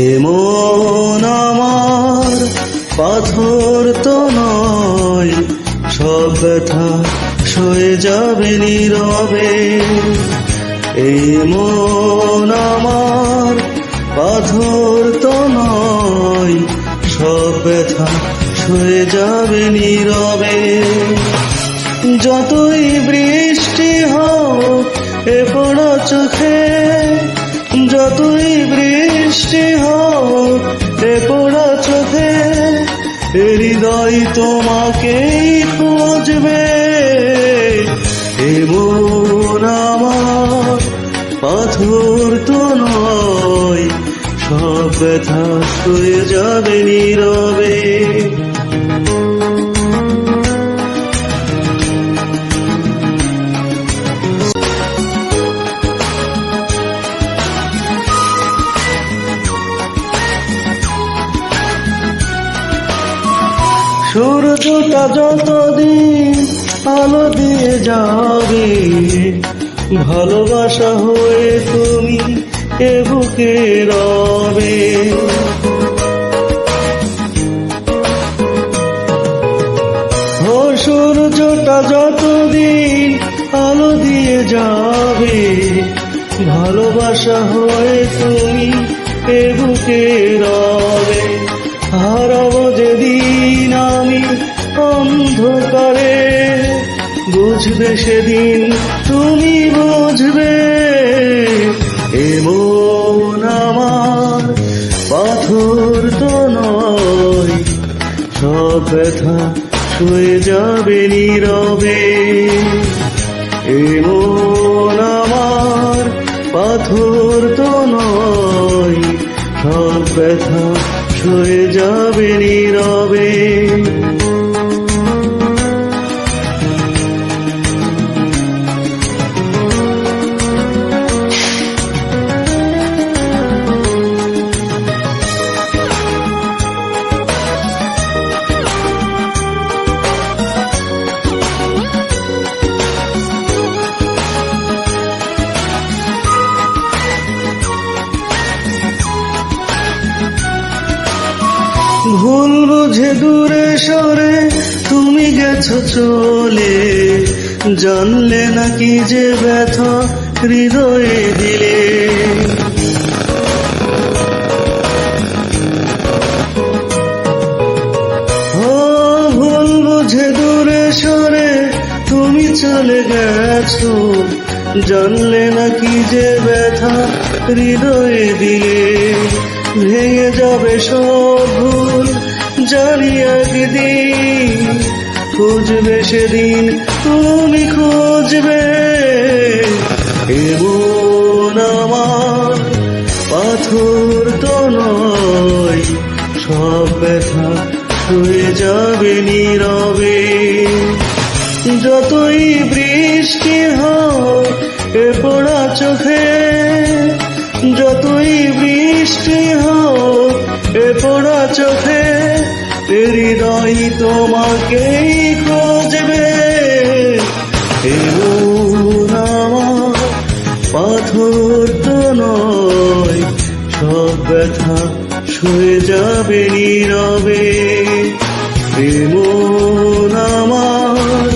এমন আমার পাথর তো নয়, সব ব্যথা সয়ে যাবে নীরবে। এমন আমার পাথর তো নয়, সব ব্যথা সয়ে যাবে নীরবে। যতই বৃষ্টি হোক এ পড়া চোখে, যতই বৃষ্টি হোক এ পড়া চোখে, হৃদয় তোমাকেই খুঁজবে। এমন আমার পাথর তো নয়, সব ব্যথা সয়ে যাবে নীরবে। সূর্যটা যতদিন আলো দিয়ে যাবে, ভালোবাসা হয়ে তুমি এ বুকে রবে। ও সূর্যটা যতদিন আলো দিয়ে যাবে, ভালোবাসা হয়ে তুমি এ বুকে রবে। হারাবো যেদিন আমি অন্ধকারে, বুঝবে সেদিন তুমি বুঝবে। এমন আমার পাথর তো নয়, সব ব্যথা সয়ে যাবে নীরবে। এমন আমার পাথর তো নয়, সব ব্যথা সয়ে যাবে নীরবে। ভুল বুঝে দূরে সরে তুমি গেছো চলে, জানলে নাকি যে ব্যথা হৃদয়ে দিলে। ও ভুল বুঝে দূরে সরে তুমি চলে গেছো, জানলে নাকি যে ব্যথা হৃদয়ে দিলে। ভেঙে যাবে সব ভুল জানি একদিন, খুঁজবে সেদিন তুমি খুঁজবে। এমন আমার পাথর তো নয়, সব ব্যথা সয়ে যাবে নীরবে। যতই বৃষ্টি হোক এ পড়া চোখে, যতই বৃষ্টি হোক এ পড়া চোখে, হৃদয় তোমাকেই খুঁজবে। এমন আমার পাথর তো নয়, সব ব্যথা সয়ে যাবে নীরবে। এমন আমার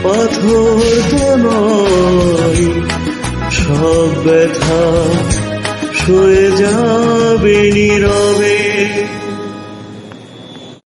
পাথর তো নয়, সব ব্যথা সয়ে যাবে নীরবে।